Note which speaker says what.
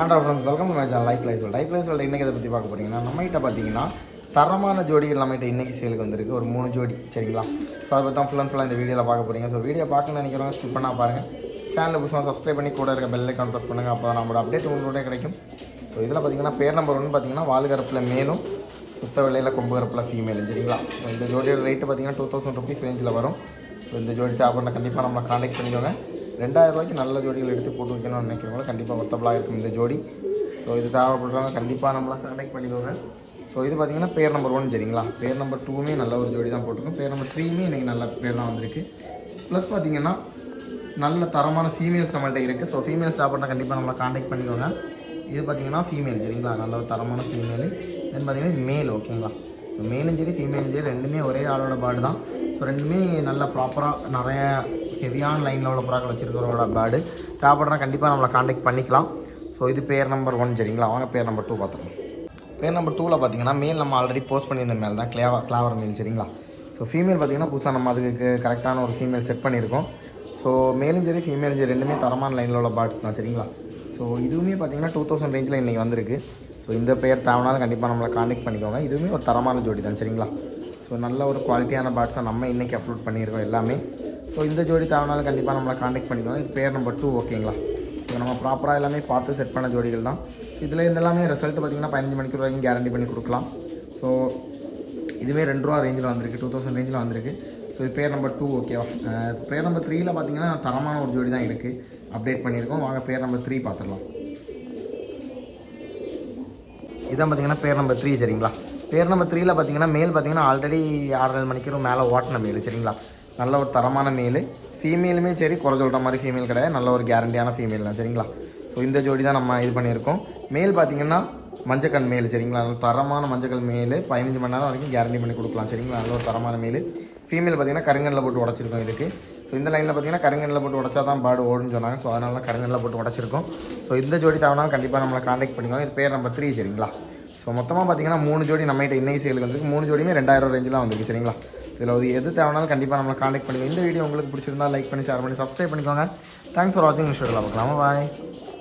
Speaker 1: ஆண்ட்ரா friends welcome to my channel life life இன்றைக்கி அதை பற்றி பார்க்க போகிறீங்கன்னா நம்மகிட்ட பார்த்தீங்கன்னா தரமான ஜோடிகள் நம்மகிட்ட இன்றைக்கி சேலுக்கு வந்திருக்கு ஒரு 3 ஜோடி சரிங்களா. ஸோ அதை பற்றி தான் ஃபுல்லாக இந்த வீடியோவில் பார்க்க போகிறீங்க. ஸோ வீடியோ பார்க்கணும்னு நினைக்கிறவங்க ஸ்கிப் பண்ணால் பாருங்கள். சேனலில் புதுசாக சப்ஸ்கிரைப் பண்ணி கூட இருக்க பெல் ஐக்கான் ப்ரெஸ் பண்ணுங்கள். அப்போ தான் நம்மளோட அப்டேட் உங்களோட கிடைக்கும். ஸோ இதில் பார்த்தீங்கன்னா பேர் நம்பர் 1 பார்த்தீங்கன்னா வால்கரப்பில் மேலும் சுத்த வெள்ளையில் கொம்பு கரப்பில் ஃபீமேலும் சரிங்களா. ஸோ இந்த ஜோடியோட ரேட்டு பார்த்தீங்கன்னா 2000 rupees ரேஞ்சில் வரும். ஸோ இந்த ஜோடி தேவைப்பட்ட கண்டிப்பாக நம்மளை கான்டாக்ட் பண்ணிக்கோங்க. 2000 ரூபாய்க்கு நல்ல ஜோடிகள் எடுத்து போட்டு வைக்கணும்னு நினைக்கிறவங்க கண்டிப்பாக ஒர்த்தபுளாக இருக்கும் இந்த ஜோடி. ஸோ இது தேவைப்படுறவங்க கண்டிப்பாக நம்மளை கான்டாக்ட் பண்ணிக்கோங்க. ஸோ இது பார்த்திங்கன்னா பேர் நம்பர் 1 சரிங்களா. பேர் நம்பர் 2மே நல்ல ஒரு ஜோடி தான் போட்டிருக்கோம். பேர் நம்பர் 3மே இன்றைக்கி நல்ல பேர் தான் வந்திருக்கு. ப்ளஸ் பார்த்திங்கன்னா நல்ல தரமான ஃபீமேல்ஸ் நம்மள்கிட்ட இருக்குது. ஸோ ஃபீமேல்ஸ் தேவைப்பட்டால் கண்டிப்பாக நம்மளை கான்டாக்ட் பண்ணிக்கோங்க. இது பார்த்திங்கன்னா ஃபீமேல் சரிங்களா, நல்ல ஒரு தரமான ஃபீமேலு. தென் பார்த்திங்கன்னா இது மேல் ஓகேங்களா. ஸோ மேலும் சரி ஃபீமேலும் சரி ரெண்டுமே ஒரே ஆளோட பேர்டு தான். ஸோ ரெண்டுமே நல்லா ப்ராப்பராக நிறைய ஹெவியான லைனில் உள்ள புறாக்கள் வச்சுருக்கிறவங்களோட பேர்டு தேவைப்படுறா கண்டிப்பாக நம்மளை கான்டாக்ட் பண்ணிக்கலாம். ஸோ இது பேர் நம்பர் 1 சரிங்களா. வாங்க பேர் நம்பர் 2 பார்த்துக்கலாம். பேர் நம்பர் 2ல் பார்த்தீங்கன்னா மேல் நம்ம ஆல்ரெடி போஸ்ட் பண்ணியிருந்த மேல் தான் கிளாவர் மேல் சரிங்களா. ஸோ ஃபீமேல் பார்த்தீங்கன்னா புதுசாக நம்ம அதுக்கு கரெக்டான ஒரு ஃபீமேல் செட் பண்ணியிருக்கோம். ஸோ மேலும் சரி ஃபீமேலும் சரி ரெண்டுமே தரமான லைனில் உள்ள பேர்ட்ஸ் தான் சரிங்களா. ஸோ இதுவுமே பார்த்தீங்கன்னா 2000 ரேஞ்சில் இன்றைக்கி வந்திருக்கு. ஸோ இந்த பேர் தேவைனாலும் கண்டிப்பாக நம்மளை கான்டாக்ட் பண்ணிக்கோங்க. இதுவுமே ஒரு தரமான ஜோடி தான் சரிங்களா. ஸோ நல்ல ஒரு குவாலிட்டியான பேர்ட்ஸாக நம்ம இன்றைக்கி அப்லோட் பண்ணியிருக்கோம் எல்லாமே. ஸோ இந்த ஜோடி தேவைனாலும் கண்டிப்பாக நம்மளை கான்டாக்ட் பண்ணிக்கோங்க. இது பேர் நம்பர் 2 ஓகேங்களா. ஸோ நம்ம ப்ராப்பராக எல்லாமே பார்த்து செட் பண்ண ஜோடிகள் தான். இதில் இதெல்லாமே ரிசல்ட் பார்த்திங்கன்னா 15 மணிக்கு வரைக்கும் கேரண்டி பண்ணி கொடுக்கலாம். ஸோ இதுவே 2 ரூபா ரேஞ்சில் வந்திருக்கு, 2000 ரேஞ்சில் வந்திருக்கு. ஸோ இது பேர் நம்பர் 2 ஓகேவா. பேர் நம்பர் 3ல் பார்த்திங்கன்னா தரமான ஒரு ஜோடி தான் இருக்குது, அப்டேட் பண்ணியிருக்கோம். வாங்க பேர் நம்பர் 3 பார்த்துடலாம். இதான் பார்த்திங்கன்னா பேர் நம்பர் 3 சரிங்களா. பேர் நம்பர் 3ல் பார்த்திங்கன்னா மேல் பார்த்திங்கன்னா ஆல்ரெடி 6.5 மணிக்கு மேலே ஓட்டின மேல் சரிங்களா. நல்ல ஒரு தரமான மேல். ஃபீமேலுமே சரி குறை சொல்கிற மாதிரி ஃபீமேல் கிடையாது, நல்ல ஒரு கேரண்டியான ஃபீமேல் தான் சரிங்களா. ஸோ இந்த ஜோடி தான் நம்ம இது பண்ணியிருக்கோம். மேல் பார்த்திங்கன்னா மஞ்சக்கண் மேல் சரிங்களா. நல்ல தரமான மஞ்சக்கல் மேல் 15 மணி நேரம் வரைக்கும் கேரண்டி பண்ணி கொடுக்கலாம் சரிங்களா. நல்ல ஒரு தரமான மேல். ஃபீமேல் பார்த்திங்கன்னா கருங்கல்ல போட்டு உடச்சிருக்கோம் இதுக்கு. ஸோ இந்த லைனில் பார்த்திங்கன்னா கருங்கல்ல போட்டு உடச்சா தான் பேர்டு ஓடுன்னு சொன்னாங்க. ஸோ அதனால கருங்கல்ல போட்டு உடச்சிருக்கோம். ஸோ இந்த ஜோடி தேவைனாலும் கண்டிப்பாக நம்மளை கான்டாக்ட் பண்ணிக்கோங்க. இது பேர் நம்பர் 3 சரிங்களா. ஸோ மொத்தமாக பார்த்திங்கன்னா 3 ஜோடி நம்மகிட்ட இன்னைக்கு சேலுக்கு வந்துருக்கு. 3 ஜோடியுமே 2000 ரேஞ்சு தான் வந்துருக்கு சரிங்களா. இதில் எது தேவைனாலும் கண்டிப்பாக நம்மளை கான்டாக்ட் பண்ணிக்கோங்க. இந்த வீடியோ உங்களுக்கு பிடிச்சிருந்தா லைக் பண்ணி ஷேர் பண்ணி சப்ஸ்கிரைப் பண்ணிக்கோங்க. தேங்க்ஸ் ஃபார் வாட்சிங். பார்க்கலாமா, பாய்.